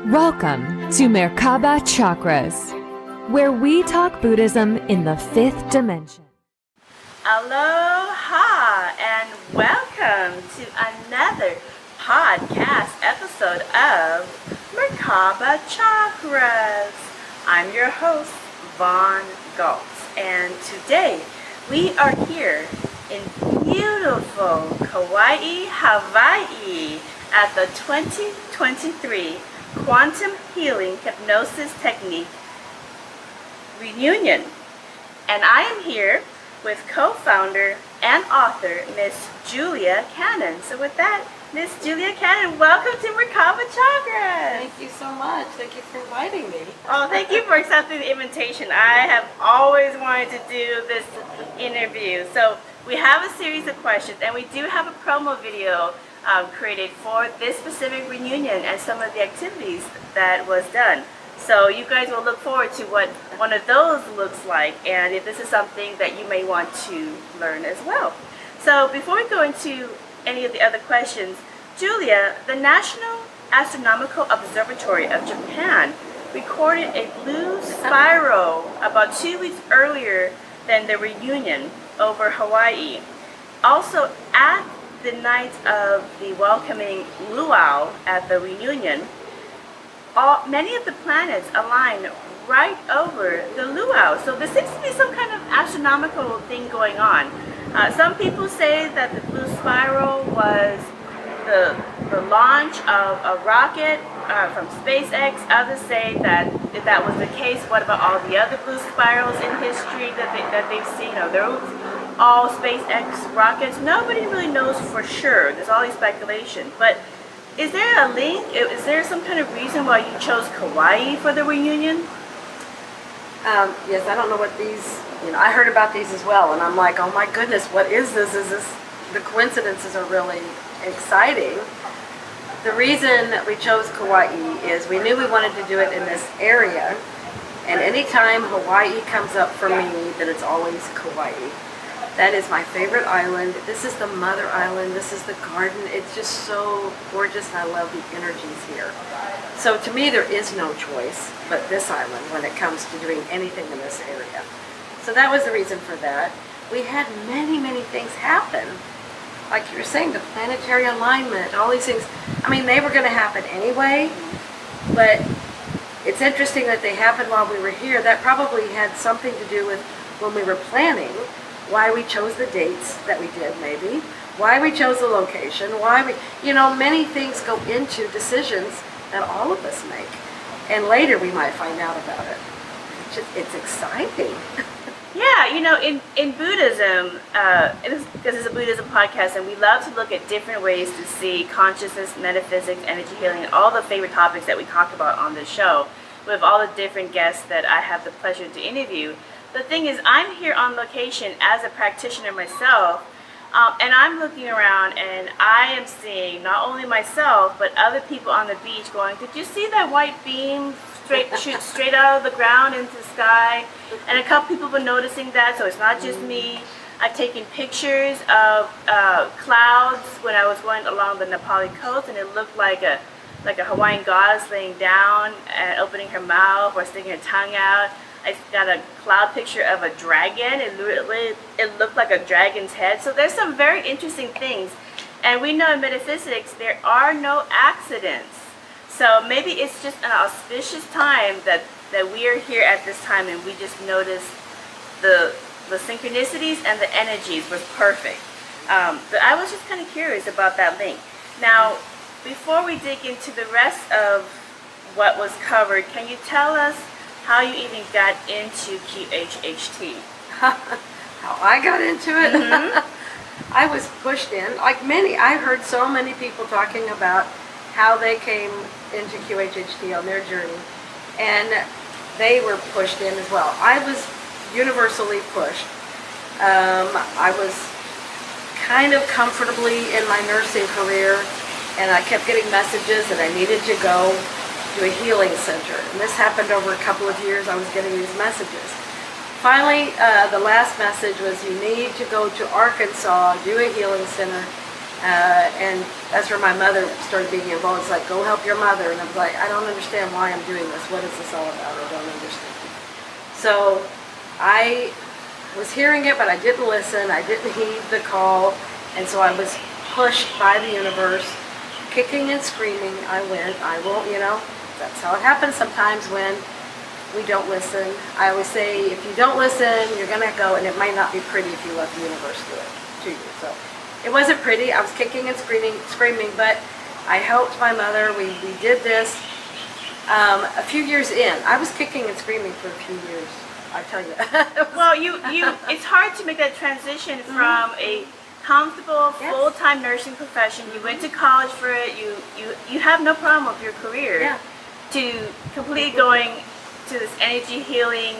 Welcome to Merkaba Chakras, where we talk Buddhism in the fifth dimension. Aloha and welcome to another podcast episode of Merkaba Chakras. I'm your host, Von Galt, and today we are here in beautiful Kauai, Hawaii at the 2023 Quantum Healing Hypnosis Technique Reunion. And I am here with co-founder and author, Miss Julia Cannon. So with that, Miss Julia Cannon, welcome to Merkaba Chakras. Thank you so much. Thank you for inviting me. Oh, thank you for accepting the invitation. I have always wanted to do this interview. So we have a series of questions, and we do have a promo video created for this specific reunion and some of the activities that was done. So you guys will look forward to what one of those looks like, and if this is something that you may want to learn as well. So before we go into any of the other questions, Julia, the National Astronomical Observatory of Japan recorded a blue spiral about 2 weeks earlier than the reunion over Hawaii. Also, at the night of the welcoming luau at the reunion, many of the planets align right over the luau. So there seems to be some kind of astronomical thing going on. Some people say that the blue spiral was the launch of a rocket from SpaceX. Others say that if that was the case, what about all the other blue spirals in history that they've seen? Are those all SpaceX rockets? Nobody really knows for sure. There's all these speculation. But is there a link? Is there some kind of reason why you chose Kauai for the reunion? Yes, I don't know what these, I heard about these as well, and I'm like, oh my goodness, what is this? The coincidences are really exciting. The reason that we chose Kauai is we knew we wanted to do it in this area, and anytime Hawaii comes up for me, then it's always Kauai. That is my favorite island. This is the mother island. This is the garden. It's just so gorgeous, and I love the energies here. So to me, there is no choice but this island when it comes to doing anything in this area. So that was the reason for that. We had many, many things happen. Like you were saying, the planetary alignment, all these things. I mean, they were going to happen anyway, but it's interesting that they happened while we were here. That probably had something to do with when we were planning, why we chose the dates that we did, maybe, why we chose the location, why we, many things go into decisions that all of us make. And later we might find out about it. It's exciting. Yeah, in Buddhism, because it's a Buddhism podcast, and we love to look at different ways to see consciousness, metaphysics, energy healing, and all the favorite topics that we talk about on this show with all the different guests that I have the pleasure to interview. The thing is, I'm here on location as a practitioner myself, and I'm looking around and I am seeing not only myself, but other people on the beach going, did you see that white beam shoot straight out of the ground into the sky? And a couple people were noticing that, so it's not just me. I've taken pictures of clouds when I was going along the Nepali coast, and it looked like a Hawaiian goddess laying down and opening her mouth or sticking her tongue out. I got a cloud picture of a dragon. It looked like a dragon's head. So there's some very interesting things. And we know in metaphysics, there are no accidents. So maybe it's just an auspicious time that we are here at this time, and we just noticed the synchronicities and the energies was perfect. But I was just kind of curious about that link. Now, before we dig into the rest of what was covered, can you tell us how you even got into QHHT? How I got into it? Mm-hmm. I was pushed in, like many. I heard so many people talking about how they came into QHHT on their journey, and they were pushed in as well. I was universally pushed. I was kind of comfortably in my nursing career, and I kept getting messages that I needed to go to a healing center. And this happened over a couple of years. I was getting these messages. Finally, the last message was, you need to go to Arkansas, do a healing center, And that's where my mother started being involved. It's like, go help your mother. And I was like, I don't understand why I'm doing this. What is this all about? I don't understand. So I was hearing it, but I didn't listen. I didn't heed the call. And so I was pushed by the universe, kicking and screaming. I went, I won't, that's how it happens sometimes when we don't listen. I always say, if you don't listen, you're going to go, and it might not be pretty if you let the universe do it to you. So it wasn't pretty. I was kicking and screaming, but I helped my mother. We did this. A few years in, I was kicking and screaming for a few years, I tell you. Well, it's hard to make that transition from a comfortable full-time nursing profession. You went to college for it. You have no problem with your career. To completely going to this energy healing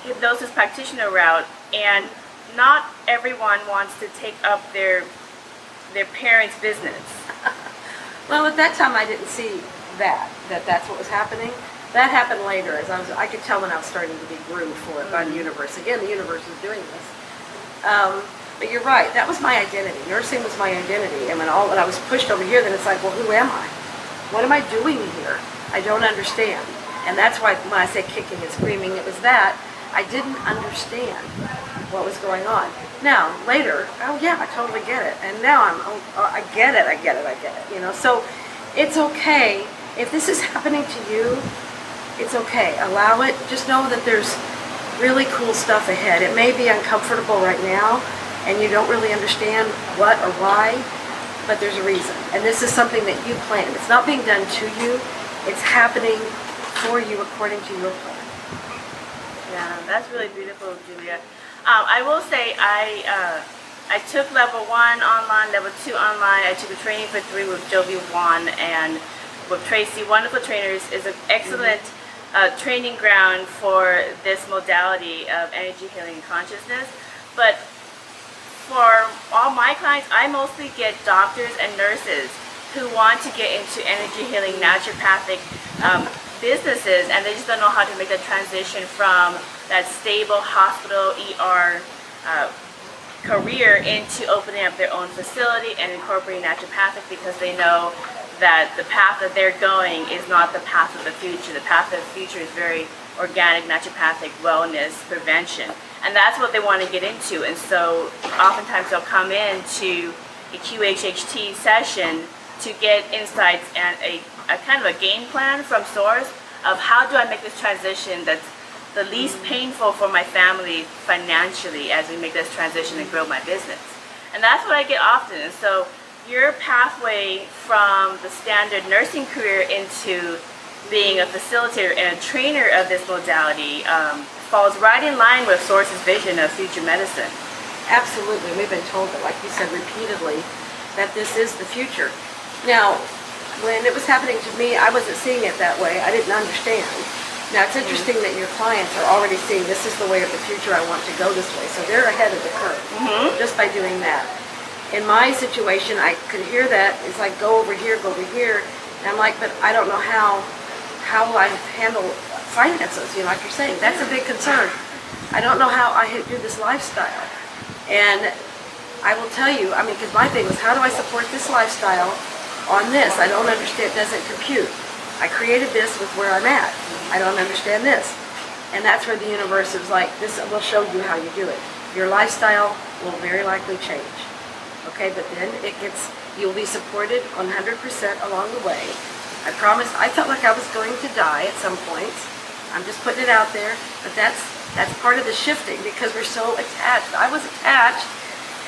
hypnosis practitioner route, and not everyone wants to take up their parents' business. Well, at that time I didn't see that's what was happening. That happened later, as I could tell when I was starting to be groomed for it by the universe. Again, the universe was doing this. But you're right, that was my identity. Nursing was my identity. And when I was pushed over here, then it's like, well, who am I? What am I doing here? I don't understand. And that's why when I say kicking and screaming, it was that I didn't understand what was going on. Now, later, oh yeah, I totally get it. And now I get it. So it's okay. If this is happening to you, it's okay. Allow it. Just know that there's really cool stuff ahead. It may be uncomfortable right now, and you don't really understand what or why, but there's a reason. And this is something that you planned. It's not being done to you. It's happening for you according to your plan. Yeah, that's really beautiful, Julia. I will say I took level 1 online, level 2 online. I took a training for 3 with Jovi 1 and with Tracy. Wonderful trainers. Is an excellent training ground for this modality of energy healing and consciousness. But for all my clients, I mostly get doctors and nurses who want to get into energy healing, naturopathic businesses, and they just don't know how to make that transition from that stable hospital ER career into opening up their own facility and incorporating naturopathic, because they know that the path that they're going is not the path of the future. The path of the future is very organic, naturopathic, wellness, prevention. And that's what they want to get into. And so oftentimes they'll come into a QHHT session to get insights and a kind of a game plan from source of how do I make this transition that's the least painful for my family financially as we make this transition and grow my business. And that's what I get often. And so your pathway from the standard nursing career into being a facilitator and a trainer of this modality falls right in line with Source's vision of future medicine. Absolutely. We've been told that, like you said repeatedly, that this is the future. Now, when it was happening to me, I wasn't seeing it that way. I didn't understand. Now, it's interesting that your clients are already seeing this is the way of the future. I want to go this way. So they're ahead of the curve just by doing that. In my situation, I could hear that. It's like, go over here, go over here. And I'm like, but I don't know how will I handle finances, like you're saying. That's a big concern. I don't know how I do this lifestyle. And I will tell you, because my thing was, how do I support this lifestyle on this? I don't understand. It doesn't compute. I created this with where I'm at. I don't understand this. And that's where the universe is like, this will show you how you do it. Your lifestyle will very likely change. Okay, but then you'll be supported 100% along the way. I promise. I felt like I was going to die at some points. I'm just putting it out there. But that's part of the shifting, because we're so attached. I was attached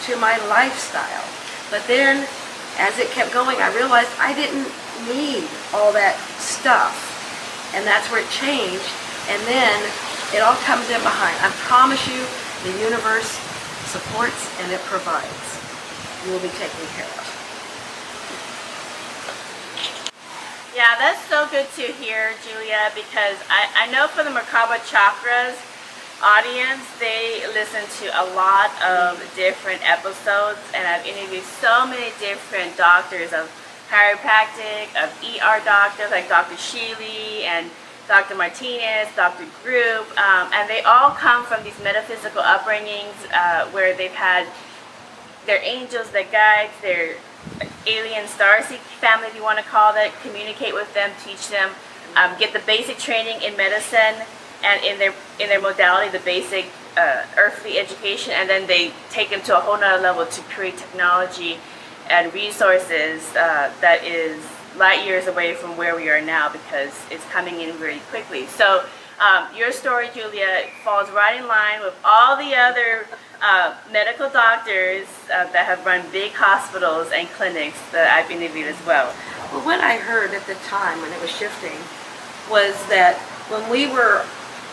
to my lifestyle. But then, as it kept going, I realized I didn't need all that stuff. And that's where it changed. And then it all comes in behind. I promise you, the universe supports and it provides. You will be taken care of. Yeah, that's so good to hear, Julia, because I know for the Merkaba Chakras audience, they listen to a lot of different episodes, and I've interviewed so many different doctors of chiropractic, of ER doctors like Dr. Shealy and Dr. Martinez, Dr. Group, and they all come from these metaphysical upbringings where they've had their angels, their guides, their alien starseed family, if you want to call it, communicate with them, teach them, get the basic training in medicine and in their modality, the basic earthly education, and then they take them to a whole nother level to create technology and resources that is light years away from where we are now, because it's coming in very quickly. So your story, Julia, falls right in line with all the other medical doctors that have run big hospitals and clinics that I've interviewed as well. Well, what I heard at the time when it was shifting was that when we were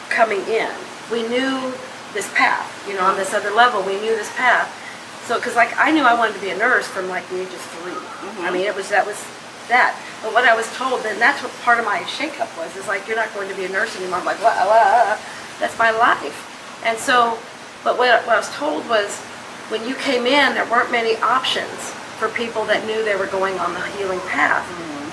coming in, we knew this path, you know, on this other level, we knew this path. So, because like I knew I wanted to be a nurse from like the age of 3. I mean, that was that. But what I was told, then that's what part of my shakeup was, is like, you're not going to be a nurse anymore. I'm like, that's my life. And so, but what I was told was, when you came in, there weren't many options for people that knew they were going on the healing path.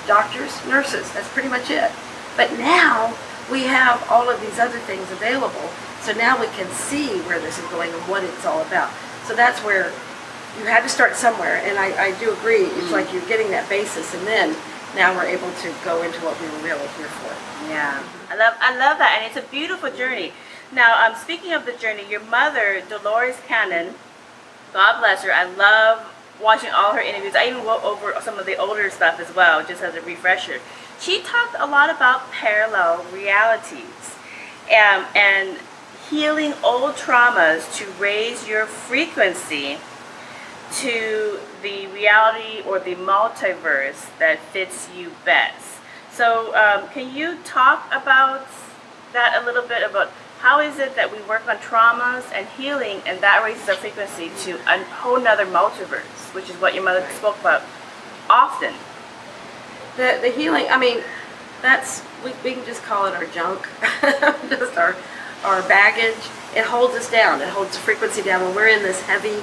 Doctors, nurses, that's pretty much it. But now we have all of these other things available. So now we can see where this is going and what it's all about. So that's where you had to start somewhere. And I do agree, it's like you're getting that basis, and then now we're able to go into what we were really here for. Yeah, I love that, and it's a beautiful journey. Now, speaking of the journey, your mother, Dolores Cannon, God bless her, I love watching all her interviews. I even went over some of the older stuff as well, just as a refresher. She talked a lot about parallel realities and healing old traumas to raise your frequency to the reality or the multiverse that fits you best. So can you talk about that a little bit, about how is it that we work on traumas and healing, and that raises our frequency to a whole nother multiverse, which is what your mother spoke about often. The healing, I mean, that's, we can just call it our junk, just our baggage. It holds us down. It holds the frequency down. When we're in this heavy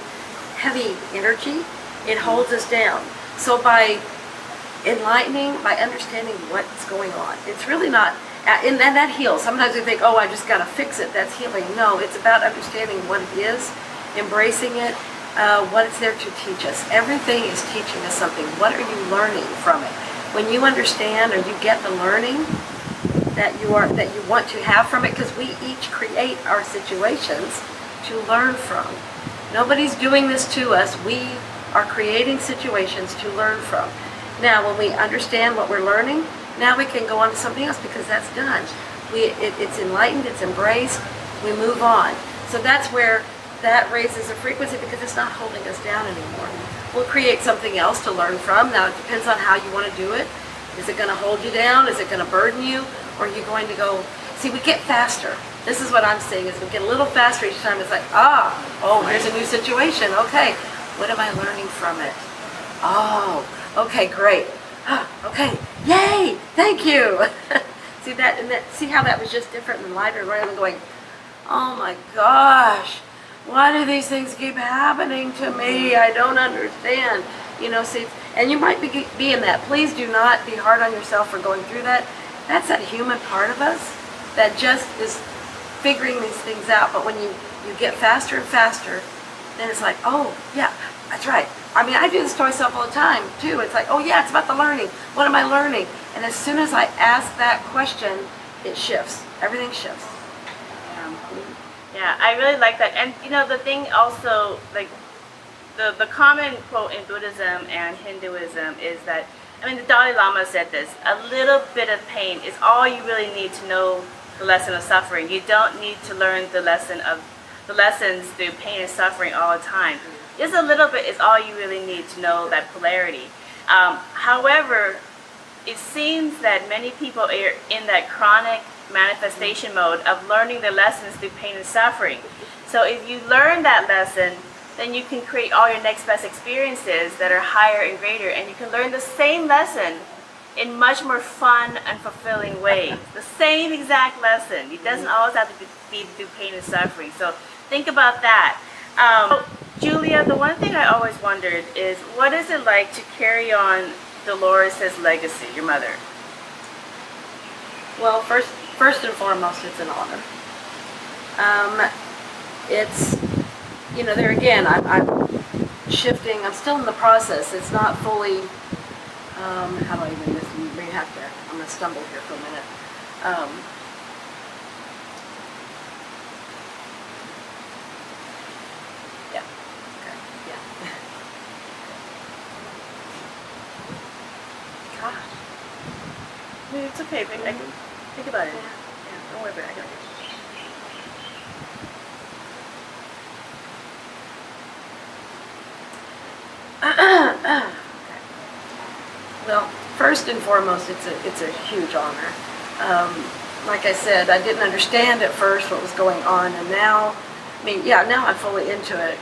energy, it holds us down. So by enlightening, by understanding what's going on, it's really not, and that heals. Sometimes we think, oh, I just got to fix it, that's healing. No, it's about understanding what it is, embracing it, what it's there to teach us. Everything is teaching us something. What are you learning from it? When you understand, or you get the learning that you want to have from it, because we each create our situations to learn from. Nobody's doing this to us. We are creating situations to learn from. Now, when we understand what we're learning, now we can go on to something else, because that's done. It's enlightened, it's embraced, we move on. So that's where that raises a frequency, because it's not holding us down anymore. We'll create something else to learn from. Now, it depends on how you want to do it. Is it going to hold you down? Is it going to burden you? Or are you going to go, see, we get faster. This is what I'm saying, is we get a little faster each time. It's like, here's a new situation. Okay, what am I learning from it? Oh, okay, great. Okay, yay, thank you. See that, and see how that was just different and lighter, rather than going, oh my gosh, why do these things keep happening to me? I don't understand. You know, see, and you might be in that. Please do not be hard on yourself for going through that. That's that human part of us that just is figuring these things out. But when you get faster and faster, then it's like, oh, yeah, that's right. I mean, I do this to myself all the time, too. It's like, oh, yeah, it's about the learning. What am I learning? And as soon as I ask that question, it shifts. Everything shifts. Yeah, I really like that. And, you know, the thing also, like, the common quote in Buddhism and Hinduism is that, I mean, the Dalai Lama said this, a little bit of pain is all you really need to know the lesson of suffering. You don't need to learn the lessons through pain and suffering all the time. Just a little bit is all you really need to know that polarity. However, it seems that many people are in that chronic manifestation mode of learning the lessons through pain and suffering. So if you learn that lesson, then you can create all your next best experiences that are higher and greater, and you can learn the same lesson in much more fun and fulfilling ways. The same exact lesson. It doesn't always have to be through pain and suffering. So think about that. Julia, the one thing I always wondered is, what is it like to carry on Dolores' legacy, your mother? Well, first and foremost, it's an honor. It's, you know, there again, shifting. I'm still in the process. It's not fully, how do I even, this, you may have to, I'm going to stumble here for a minute. Yeah, okay, yeah. Gosh. It's okay, but I can think about it. Yeah. Don't worry about it. Well, first and foremost, it's a huge honor. Like I said, I didn't understand at first what was going on, and now, now I'm fully into it.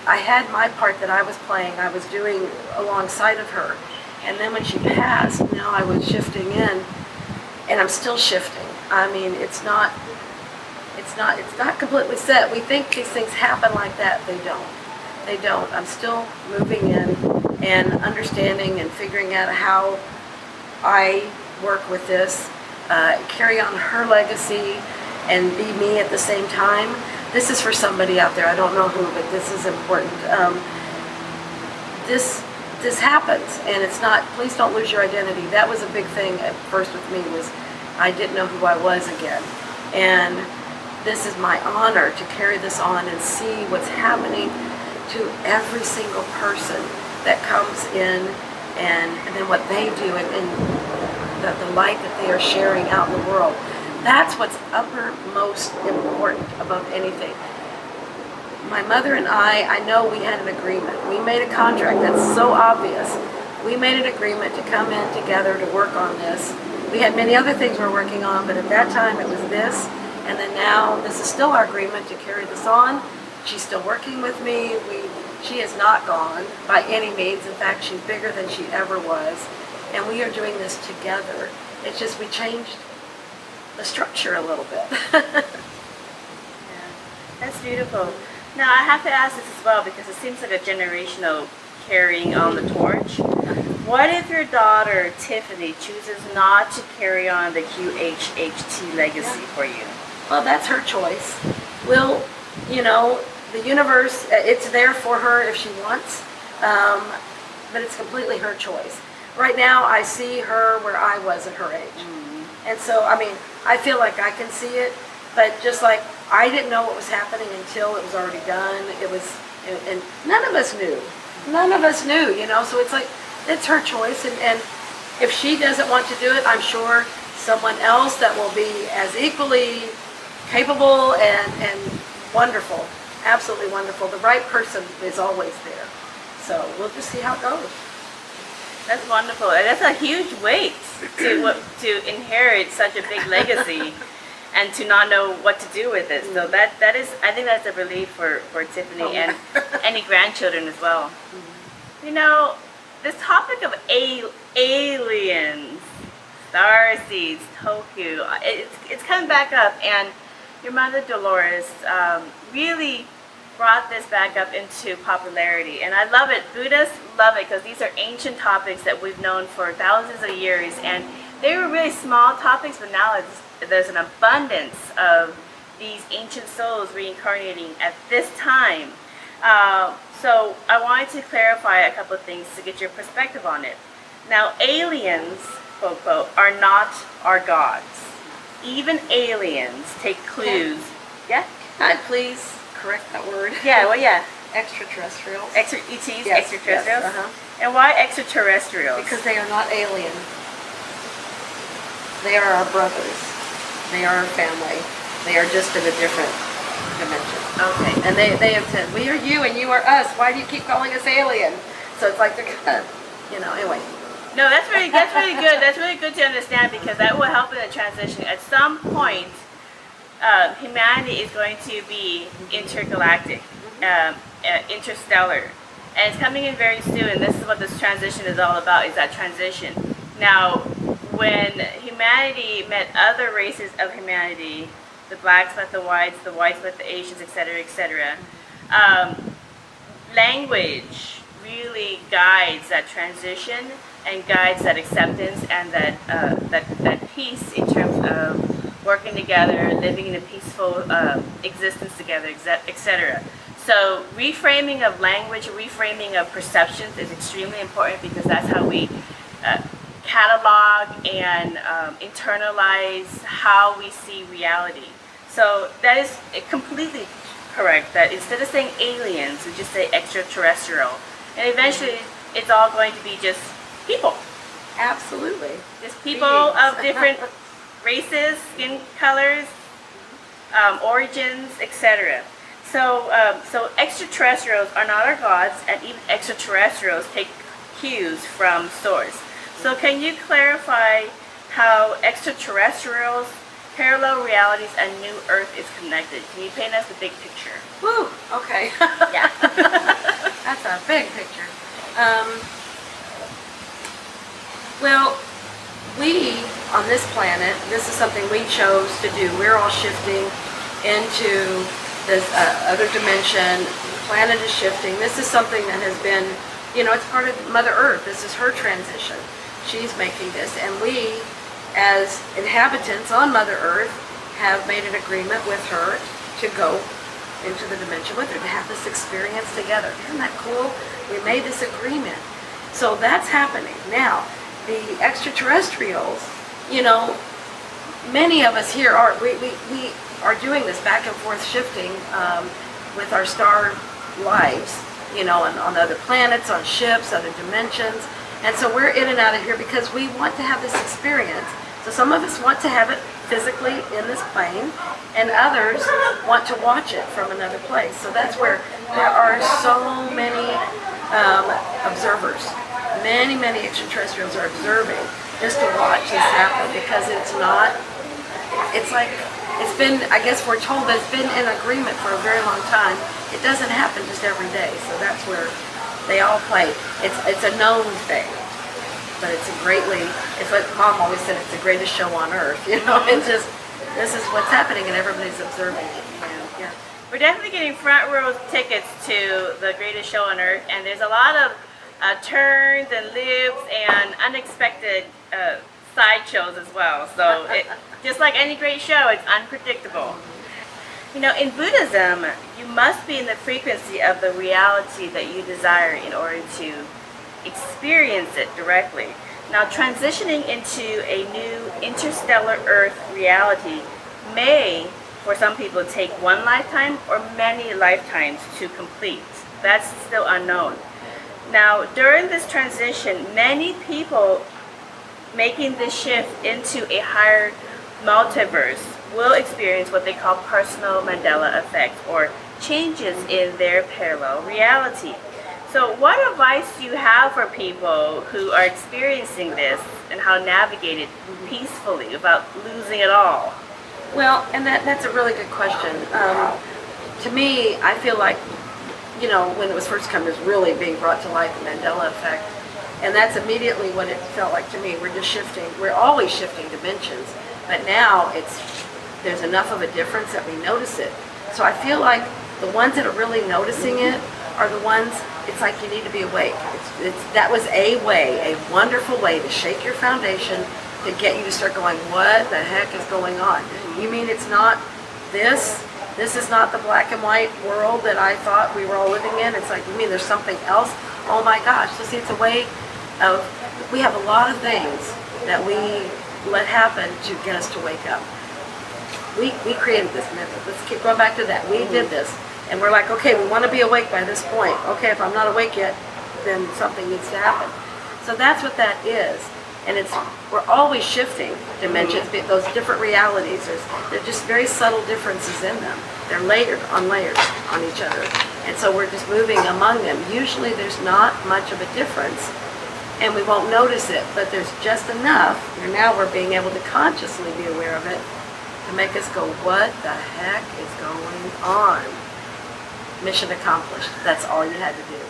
I had my part that I was playing, I was doing alongside of her, and then when she passed, now I was shifting in, and I'm still shifting. I mean, it's not completely set. We think these things happen like that. They don't. They don't. I'm still moving in and understanding and figuring out how I work with this, carry on her legacy, and be me at the same time. This is for somebody out there. I don't know who, but this is important. This happens, and it's not. Please don't lose your identity. That was a big thing at first with me. Was I didn't know who I was again, and this is my honor to carry this on and see what's happening to every single person that comes in, and then what they do, and the light that they are sharing out in the world. That's what's uppermost important above anything. My mother and I know we had an agreement. We made a contract. That's so obvious. We made an agreement to come in together to work on this. We had many other things we're working on, but at that time it was this. And then now this is still our agreement to carry this on. She's still working with me. She has not gone by any means. In fact, she's bigger than she ever was. And we are doing this together. It's just we changed the structure a little bit. Yeah, that's beautiful. Now I have to ask this as well because it seems like a generational carrying on the torch. What if your daughter Tiffany chooses not to carry on the QHHT legacy for you? Well, that's her choice. The universe, it's there for her if she wants, but it's completely her choice. Right now, I see her where I was at her age. Mm-hmm. And so, I feel like I can see it, but just like I didn't know what was happening until it was already done. It was, and none of us knew. None of us knew, so it's like, it's her choice. And if she doesn't want to do it, I'm sure someone else that will be as equally capable and wonderful, absolutely wonderful. The right person is always there. So we'll just see how it goes. That's wonderful. And that's a huge weight to inherit such a big legacy and to not know what to do with it. So that is, I think that's a relief for Tiffany and any grandchildren as well. This topic of aliens, starseeds, tulku, it's coming back up, and your mother Dolores really brought this back up into popularity, and I love it. Buddhists love it because these are ancient topics that we've known for thousands of years, and they were really small topics, but now there's an abundance of these ancient souls reincarnating at this time. So I wanted to clarify a couple of things to get your perspective on it. Now, aliens, quote, quote, are not our gods. Even aliens take clues. Yeah? Can I please correct that word? Yeah, well, yeah. Extraterrestrials. ETs, Yes, extraterrestrials? yes, uh-huh. And why extraterrestrials? Because they are not alien. They are our brothers. They are our family. They are just in a different dimension. Okay. And they have said, we are you and you are us. Why do you keep calling us alien? So it's like they're kind of, anyway. No, that's really good. That's really good to understand because that will help in the transition. At some point, humanity is going to be intergalactic, interstellar, and it's coming in very soon. And this is what this transition is all about: is that transition. Now, when humanity met other races of humanity, the blacks met the whites met the Asians, etc., language really guides that transition and guides that acceptance and that peace in terms of working together, living in a peaceful existence together, etc. So reframing of language, reframing of perceptions is extremely important because that's how we catalog and internalize how we see reality. So that is completely correct, that instead of saying aliens, we just say extraterrestrial. And eventually it's all going to be just people. Absolutely. Just people of different races, skin colors, origins, etc. So extraterrestrials are not our gods, and even extraterrestrials take cues from source. So can you clarify how extraterrestrials, parallel realities, and New Earth is connected? Can you paint us the big picture? Woo, okay. Yeah. That's a big picture. Well, we, on this planet, this is something we chose to do. We're all shifting into this other dimension. The planet is shifting. This is something that has been, it's part of Mother Earth. This is her transition. She's making this. And we, as inhabitants on Mother Earth, have made an agreement with her to go into the dimension with her, to have this experience together. Isn't that cool? We made this agreement. So that's happening. Now, the extraterrestrials, many of us here are, we are doing this back and forth shifting with our star lives, on other planets, on ships, other dimensions. And so we're in and out of here because we want to have this experience. So some of us want to have it physically in this plane, and others want to watch it from another place. So that's where there are so many observers. Many extraterrestrials are observing just to watch this happen, because it's been, I guess we're told that it's been in agreement for a very long time. It doesn't happen just every day. So that's where they all play. It's a known thing, but it's what Mom always said, it's the greatest show on earth. It's just, this is what's happening and everybody's observing it. Yeah. We're definitely getting front row tickets to the greatest show on earth, and there's a lot of turns and loops and unexpected sideshows as well. So just like any great show, it's unpredictable. In Buddhism, you must be in the frequency of the reality that you desire in order to experience it directly. Now, transitioning into a new interstellar Earth reality may, for some people, take one lifetime or many lifetimes to complete. That's still unknown. Now, during this transition, many people making this shift into a higher multiverse will experience what they call personal Mandela effect, or changes in their parallel reality. So what advice do you have for people who are experiencing this, and how to navigate it peacefully without losing it all? Well, and that's a really good question. To me, I feel like, when it was first coming, it was really being brought to light, the Mandela effect. And that's immediately what it felt like to me. We're just shifting. We're always shifting dimensions. But now there's enough of a difference that we notice it. So I feel like the ones that are really noticing it are the ones, it's like you need to be awake. That was a wonderful way to shake your foundation, to get you to start going, what the heck is going on? You mean it's not this? This is not the black and white world that I thought we were all living in? It's like, you mean there's something else? Oh my gosh. So see, it's a way of, we have a lot of things that we let happen to get us to wake up. We created this method. Let's keep going back to that. We did this. And we're like, okay, we want to be awake by this point. Okay, if I'm not awake yet, then something needs to happen. So that's what that is. And we're always shifting dimensions, those different realities. They're just very subtle differences in them. They're layered on each other. And so we're just moving among them. Usually there's not much of a difference, and we won't notice it, but there's just enough. And now we're being able to consciously be aware of it to make us go, what the heck is going on? Mission accomplished. That's all you had to do.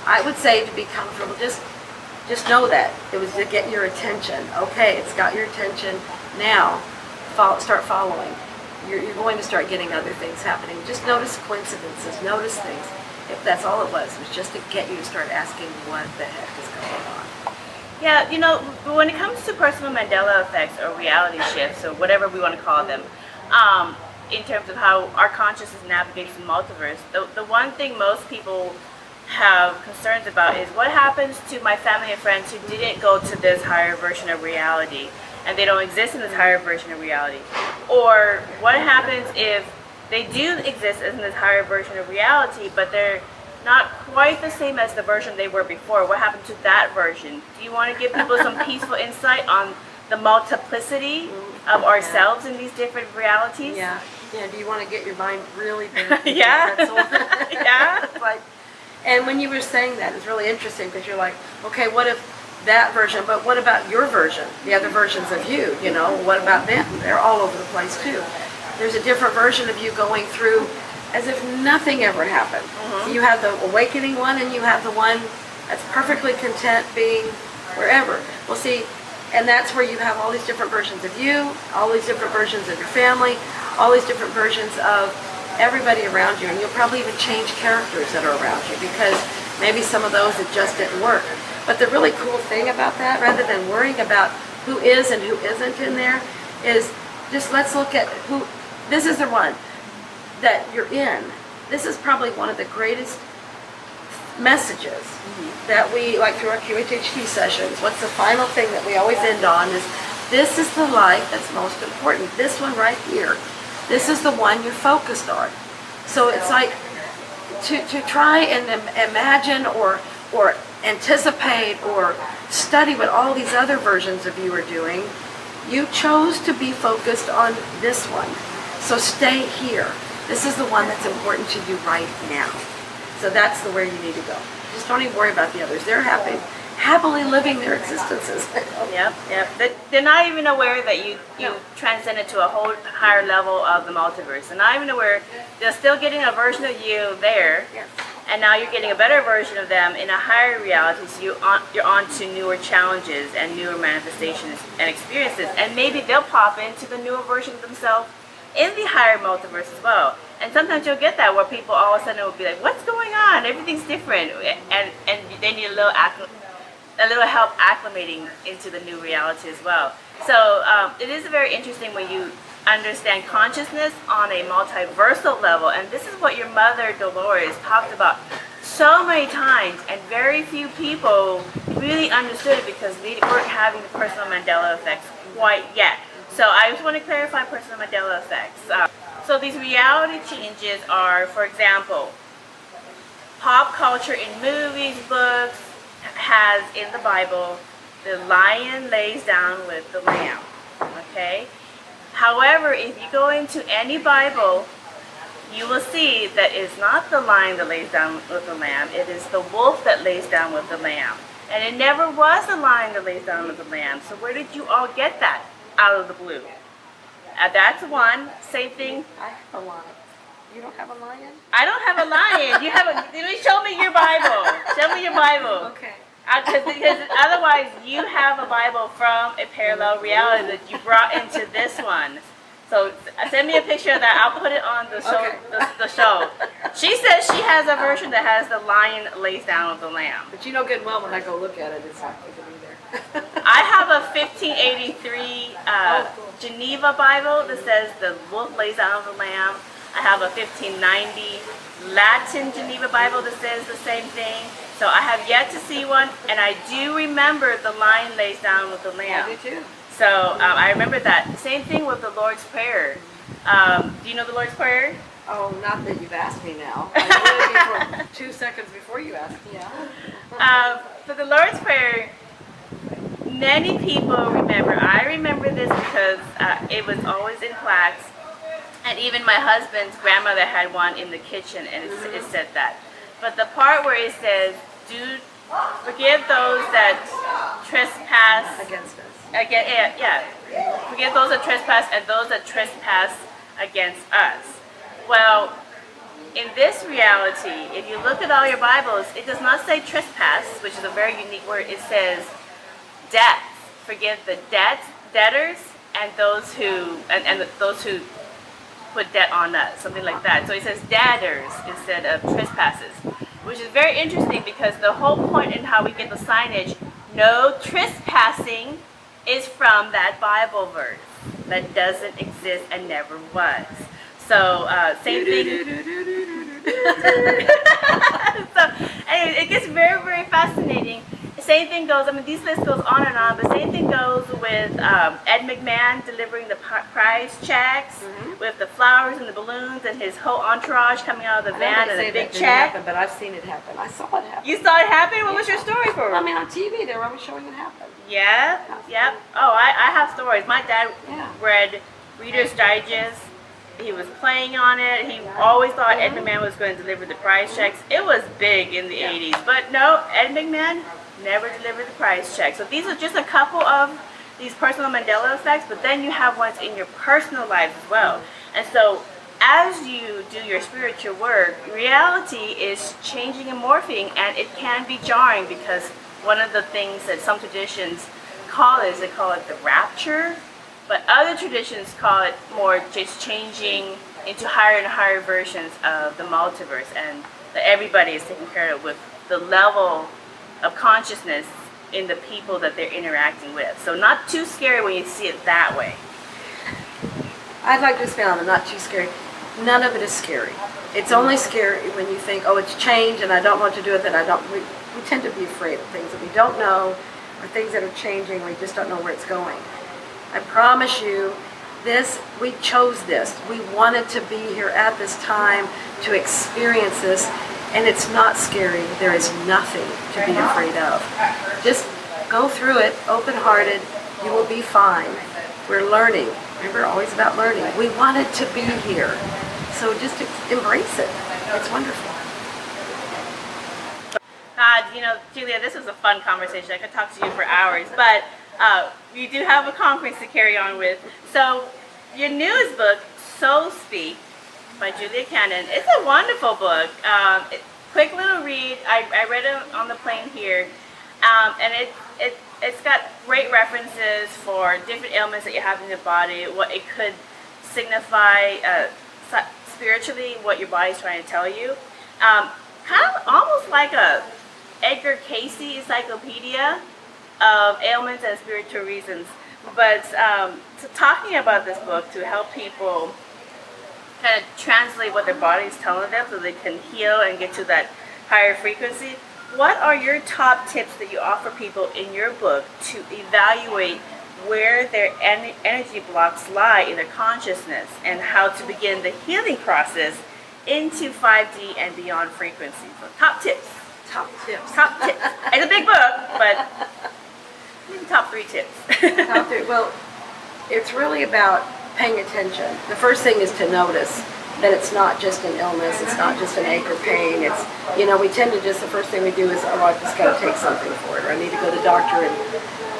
I would say, to be comfortable, just know that it was to get your attention. Okay, it's got your attention. Now, start following. You're going to start getting other things happening. Just notice coincidences. Notice things. If that's all it was just to get you to start asking what the heck is going on. Yeah, when it comes to personal Mandela effects or reality shifts or whatever we want to call them, in terms of how our consciousness navigates the multiverse. The one thing most people have concerns about is what happens to my family and friends who didn't go to this higher version of reality and they don't exist in this higher version of reality. Or what happens if they do exist in this higher version of reality, but they're not quite the same as the version they were before. What happened to that version? Do you want to give people some peaceful insight on the multiplicity of ourselves in these different realities? Yeah. Yeah. Do you want to get your mind really big? Yeah. Yeah. It's like, and when you were saying that, it's really interesting because you're like, okay, what if that version, but what about your version? The other versions of you, you know, what about them? They're all over the place too. There's a different version of you going through as if nothing ever happened. Mm-hmm. You have the awakening one and you have the one that's perfectly content being wherever. Well, see, and that's where you have all these different versions of you, all these different versions of your family, all these different versions of everybody around you, and you'll probably even change characters that are around you because maybe some of those it just didn't work. But the really cool thing about that, rather than worrying about who is and who isn't in there, is just let's look at who, this is the one that you're in. This is probably one of the greatest messages that we, like through our QHHT sessions, what's the final thing that we always end on is, this is the life that's most important. This one right here. This is the one you're focused on. So it's like to try and imagine or anticipate or study what all these other versions of you are doing. You chose to be focused on this one. So stay here. This is the one that's important to you right now. So that's the where you need to go. Just don't even worry about the others. They're happily living their existences. Yep. They're not even aware that you transcended to a whole higher level of the multiverse. They're not even aware. They're still getting a version of you there. Yes. And now you're getting a better version of them in a higher reality, so you're on to newer challenges and newer manifestations and experiences. And maybe they'll pop into the newer version of themselves in the higher multiverse as well. And sometimes you'll get that where people all of a sudden will be like, what's going on? Everything's different. And they need a little help acclimating into the new reality as well. So it is very interesting when you understand consciousness on a multiversal level, and this is what your mother Dolores talked about so many times, and very few people really understood it because we weren't having the personal Mandela effects quite yet. So I just want to clarify personal Mandela effects. So these reality changes are, for example, pop culture in movies, books has in the Bible, the lion lays down with the lamb, okay? However, if you go into any Bible, you will see that it's not the lion that lays down with the lamb, it is the wolf that lays down with the lamb. And it never was the lion that lays down with the lamb. So where did you all get that out of the blue? That's one. Same thing. I have a lion. You don't have a lion? I don't have a lion. You have a. Show me your Bible. Show me your Bible. Okay. Because otherwise you have a Bible from a parallel reality that you brought into this one. So send me a picture of that. I'll put it on the show. Okay. The show. She says she has a version that has the lion lays down with the lamb. But you know good and well when I go look at it, it's not going to be there. I have a 1583 cool. Geneva Bible that says the wolf lays down with the lamb. I have a 1590 Latin Geneva Bible that says the same thing. So I have yet to see one, and I do remember the lion lays down with the lamb. I do too. So I remember that. Same thing with the Lord's Prayer. Do you know the Lord's Prayer? Oh, not that you've asked me now. I knew it before, 2 seconds before you asked me. Yeah. For the Lord's Prayer, many people remember. I remember this because it was always in plaques, and even my husband's grandmother had one in the kitchen, and it said that. But the part where it says, "Do forgive those that trespass Against us. Forgive those that trespass and those that trespass against us." Well, in this reality, if you look at all your Bibles, it does not say trespass, which is a very unique word. It says debts. Forgive the debtors and those who those who put debt on us, something like that. So it says debtors instead of trespasses, which is very interesting because the whole point in how we get the signage, no trespassing, is from that Bible verse that doesn't exist and never was. So same thing. So anyway, it gets very, very fascinating. Same thing goes, I mean, these lists goes on and on, but same thing goes with Ed McMahon delivering the prize checks with the flowers and the balloons and his whole entourage coming out of the van and a big check. Happen, but I've seen it happen. I saw it happen. You saw it happen? What was your story for? I mean, on TV, they were always showing it happen. Yeah, yep. Oh, I have stories. My dad read Reader's Digest. He was playing on it. He always thought Ed McMahon was going to deliver the prize checks. It was big in the 80s, but no, Ed McMahon never delivered the prize check. So these are just a couple of these personal Mandela effects, but then you have ones in your personal life as well. And so as you do your spiritual work, reality is changing and morphing, and it can be jarring because one of the things that some traditions call it is they call it the rapture, but other traditions call it more just changing into higher and higher versions of the multiverse, and that everybody is taken care of with the level of consciousness in the people that they're interacting with. So not too scary when you see it that way. I'd like to expand on the not too scary. None of it is scary. It's only scary when you think, oh, it's change and I don't want to do it, that I don't. We tend to be afraid of things that we don't know, or things that are changing, we just don't know where it's going. I promise you, we chose this. We wanted to be here at this time to experience this, and it's not scary. There is nothing to be afraid of. Just go through it, open-hearted. You will be fine. We're learning. Remember, always about learning. We wanted to be here, so just embrace it. It's wonderful. You know, Julia, this was a fun conversation. I could talk to you for hours, but you do have a conference to carry on with. So your newest book, So Speak, by Julia Cannon, it's a wonderful book. Quick little read. I read it on the plane here, and it's got great references for different ailments that you have in your body, what it could signify spiritually, what your body's trying to tell you. Kind of almost like a Edgar Casey encyclopedia of ailments and spiritual reasons. But so talking about this book to help people kind of translate what their body is telling them so they can heal and get to that higher frequency, what are your top tips that you offer people in your book to evaluate where their energy blocks lie in their consciousness and how to begin the healing process into 5D and beyond frequencies? So top tips. Top tips. Top tips. It's a big book, but maybe top 3 tips. Top 3. Well, it's really about paying attention. The first thing is to notice that it's not just an illness, it's not just an ache or pain. It's, you know, we tend to just, the first thing we do is, oh, I've just got to take something for it, or I need to go to the doctor and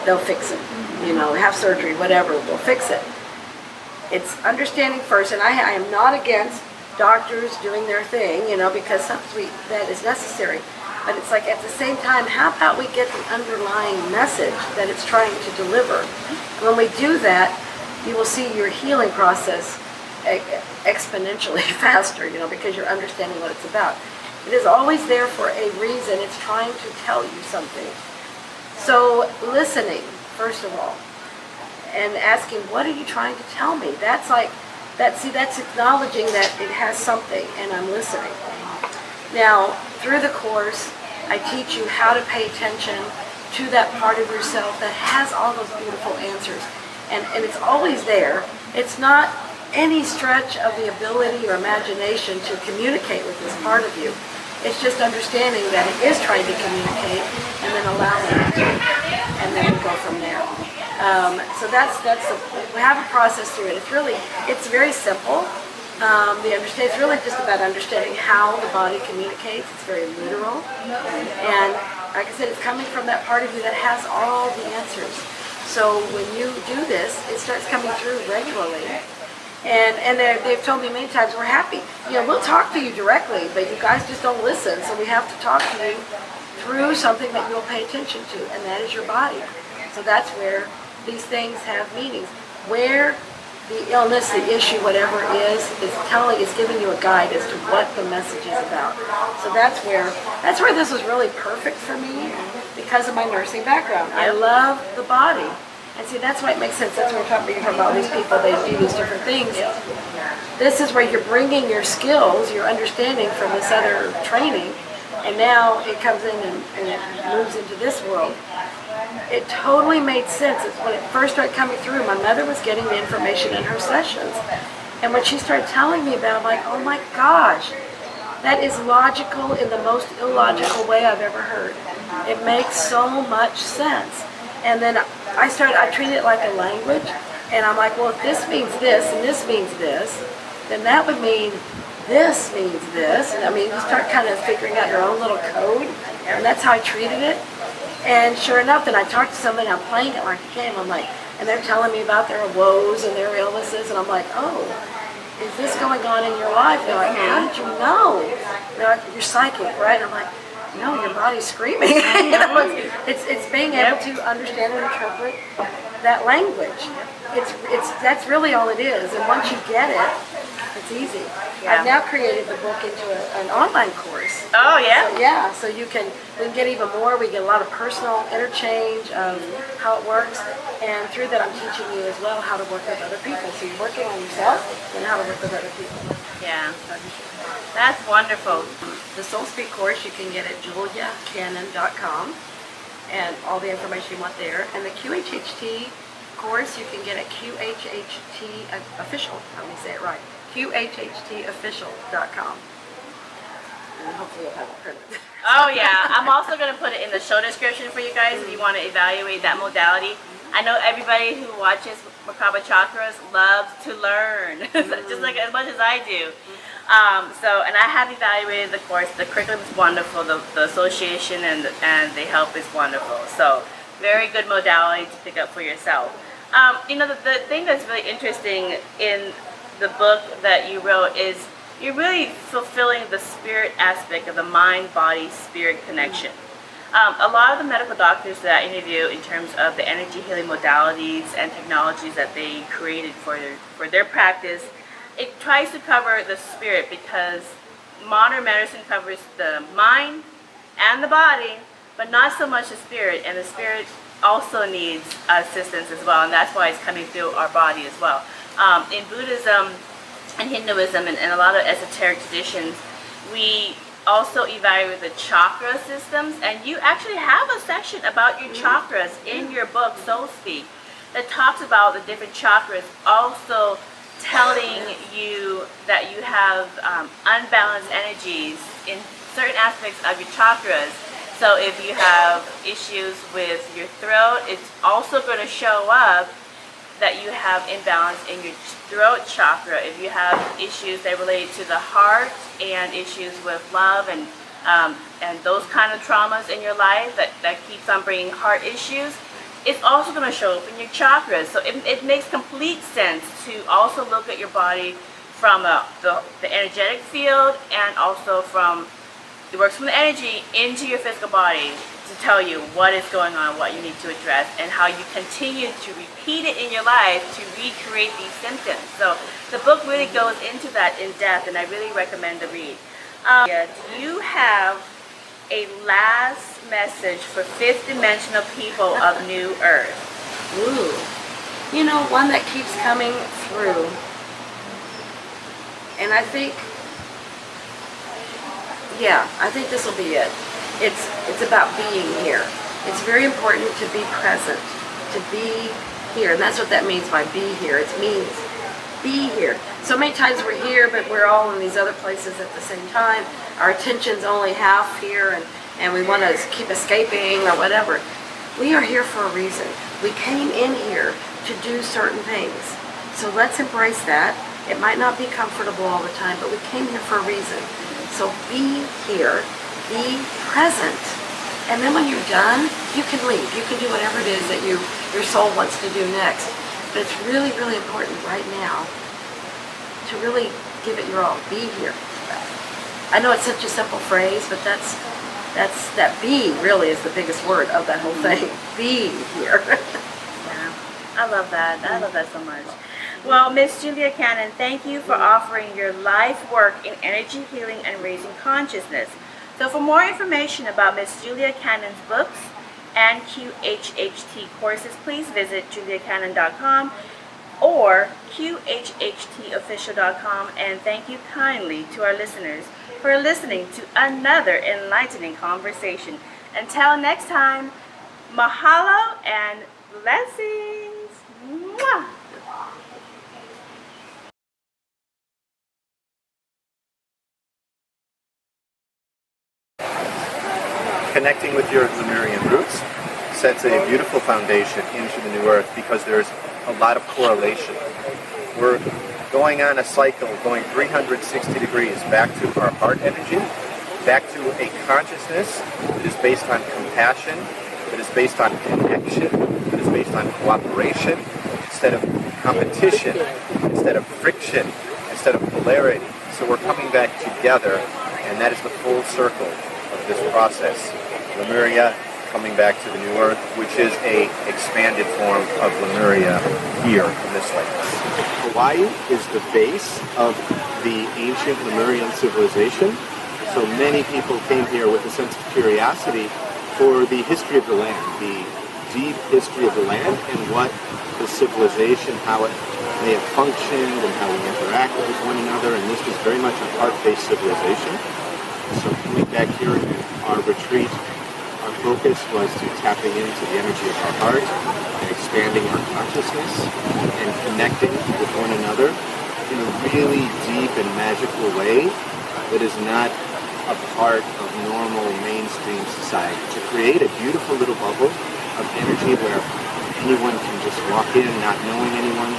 they'll fix it. You know, have surgery, whatever, they'll fix it. It's understanding first, and I am not against doctors doing their thing, you know, because sometimes that is necessary. But it's like, at the same time, how about we get the underlying message that it's trying to deliver? And when we do that, you will see your healing process exponentially faster, you know, because you're understanding what it's about. It is always there for a reason. It's trying to tell you something. So listening, first of all, and asking, what are you trying to tell me? That's like, that's acknowledging that it has something, and I'm listening. Now, through the course, I teach you how to pay attention to that part of yourself that has all those beautiful answers. And it's always there. It's not any stretch of the ability or imagination to communicate with this part of you. It's just understanding that it is trying to communicate, and then allowing it to, and then we go from there. So we have a process through it. It's very simple. It's really just about understanding how the body communicates. It's very literal. And like I said, it's coming from that part of you that has all the answers. So when you do this, it starts coming through regularly. And they've told me many times, we're happy. You know, we'll talk to you directly, but you guys just don't listen. So we have to talk to you through something that you'll pay attention to, and that is your body. So that's where these things have meanings. Where the illness, the issue, whatever it is giving you a guide as to what the message is about. So that's where this was really perfect for me because of my nursing background. I love the body. And see, that's why it makes sense. That's what we're talking about these people. They do these different things. This is where you're bringing your skills, your understanding from this other training, and now it comes in and it moves into this world. It totally made sense. It's when it first started coming through, my mother was getting the information in her sessions. And when she started telling me about it, I'm like, oh my gosh, that is logical in the most illogical way I've ever heard. It makes so much sense. And then I treat it like a language, and I'm like, well, if this means this and this means this, then that would mean this means this. And I mean, you start kind of figuring out your own little code, and that's how I treated it. And sure enough, then I talked to somebody, I'm playing it like a game, I'm like, and they're telling me about their woes and their illnesses, and I'm like, oh, is this going on in your life? They're like, how did you know? They're like, you're psychic, right? I'm like, no, your body's screaming. You know, it's being able to understand and interpret that language. That's really all it is. And once you get it, it's easy. Yeah. I've now created the book into an online course. Oh yeah. So, yeah. So we can get even more. We get a lot of personal interchange of how it works, and through that, I'm teaching you as well how to work with other people. So you're working on yourself and how to work with other people. Yeah. That's wonderful. The Soul Speak course you can get at juliacannon.com, and all the information you want there. And the QHHT course you can get at QHHT official. Let me say it right. QHHTofficial.com. And hopefully you'll have it printed. Oh yeah, I'm also going to put it in the show description for you guys if you want to evaluate that modality. I know everybody who watches Merkaba Chakras loves to learn, just like as much as I do. And I have evaluated the course. The curriculum is wonderful. The association and the help is wonderful. So very good modality to pick up for yourself. The thing that's really interesting in the book that you wrote is you're really fulfilling the spirit aspect of the mind-body-spirit connection. A lot of the medical doctors that I interview in terms of the energy healing modalities and technologies that they created for their practice, it tries to cover the spirit because modern medicine covers the mind and the body, but not so much the spirit, and the spirit also needs assistance as well, and that's why it's coming through our body as well. In Buddhism and Hinduism and a lot of esoteric traditions, we also evaluate the chakra systems, and you actually have a section about your chakras in your book, Soul Speak, that talks about the different chakras, also telling you that you have unbalanced energies in certain aspects of your chakras. So if you have issues with your throat, it's also going to show up that you have imbalance in your throat chakra. If you have issues that relate to the heart and issues with love and those kind of traumas in your life that keeps on bringing heart issues, it's also going to show up in your chakras. So it makes complete sense to also look at your body from the energetic field, and also it works from the energy into your physical body to tell you what is going on, what you need to address, and how you continue to repeat it in your life to recreate these symptoms. So the book really goes into that in depth, and I really recommend the read. Do you have a last message for fifth dimensional people of New Earth? Ooh. You know, one that keeps coming through, and I think this will be it. It's about being here. It's very important to be present, to be here, and that's what that means by be here. It means be here. So many times we're here, but we're all in these other places at the same time. Our attention's only half here, and we want to keep escaping or whatever. We are here for a reason. We came in here to do certain things. So let's embrace that. It might not be comfortable all the time, but we came here for a reason. So be here, be present, and then when you're done, you can leave. You can do whatever it is that your soul wants to do next. But it's really, really important right now to really give it your all. Be here. I know it's such a simple phrase, but that be really is the biggest word of that whole thing. Be here. Yeah, I love that. I love that so much. Well, Miss Julia Cannon, thank you for offering your life work in energy healing and raising consciousness. So for more information about Miss Julia Cannon's books and QHHT courses, please visit juliacannon.com or QHHTofficial.com. And thank you kindly to our listeners for listening to another enlightening conversation. Until next time, mahalo and blessings. Mwah! Connecting with your Lemurian roots sets a beautiful foundation into the new earth because there's a lot of correlation. We're going on a cycle, going 360 degrees back to our heart energy, back to a consciousness that is based on compassion, that is based on connection, that is based on cooperation, instead of competition, instead of friction, instead of polarity. So we're coming back together, and that is the full circle of this process. Lemuria coming back to the new earth, which is a expanded form of Lemuria here in this lifetime. Kauai is the base of the ancient Lemurian civilization. So many people came here with a sense of curiosity for the history of the land, the deep history of the land and what the civilization, how it may have functioned and how we interact with one another. And this was very much a heart-based civilization. So coming back here in our retreat, our focus was to tapping into the energy of our heart and expanding our consciousness and connecting with one another in a really deep and magical way that is not a part of normal mainstream society. To create a beautiful little bubble of energy where anyone can just walk in not knowing anyone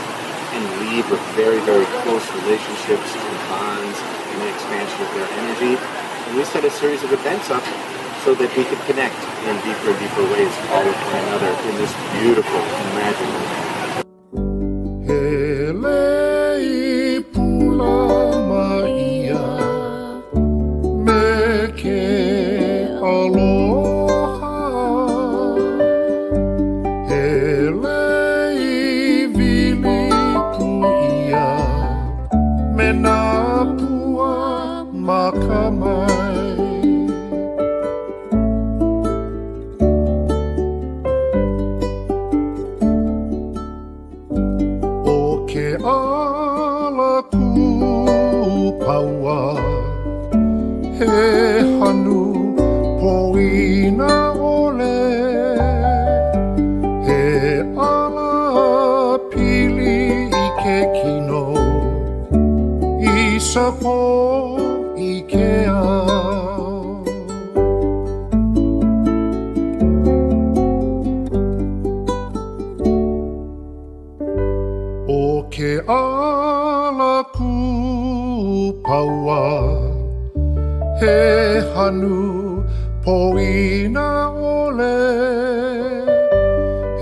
and leave with very, very close relationships and bonds and the expansion of their energy. And we set a series of events up so that we could connect in deeper and deeper ways all with one another in this beautiful and magical Hele pula maia meke aloha Hele vili puia mena pua makamai He hanu poina ole He ala pili I ke kino I sapo I ke ao O ke ala ku paua He hanu poina ole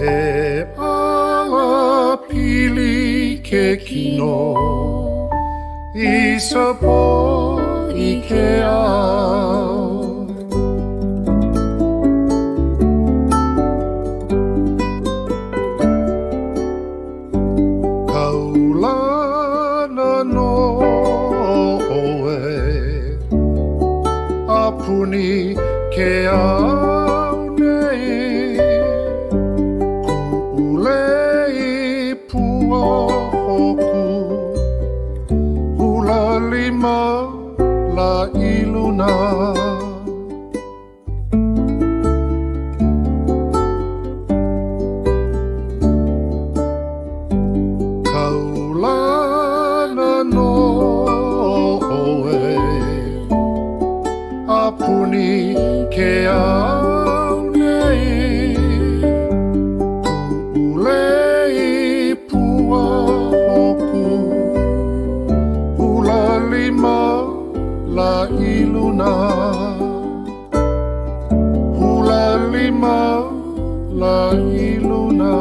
He ala pili ke kino I sapo I ke ao Kaulana no Apuni ke au nei Ku'ulei pua hoku Hula lima la iluna Kaulana no Apuni ke au nei Ku'ulei pua hoku Hula lima la iluna Hula lima la iluna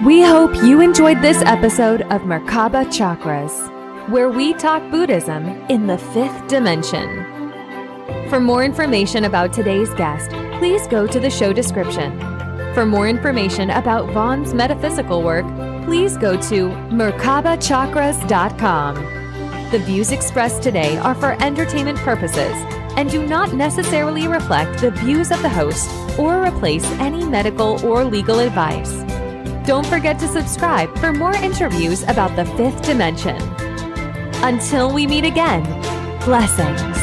We hope you enjoyed this episode of Merkaba Chakras, where we talk Buddhism in the fifth dimension. For more information about today's guest, please go to the show description. For more information about Vaughn's metaphysical work, please go to merkabachakras.com. The views expressed today are for entertainment purposes and do not necessarily reflect the views of the host or replace any medical or legal advice. Don't forget to subscribe for more interviews about the fifth dimension. Until we meet again, blessings.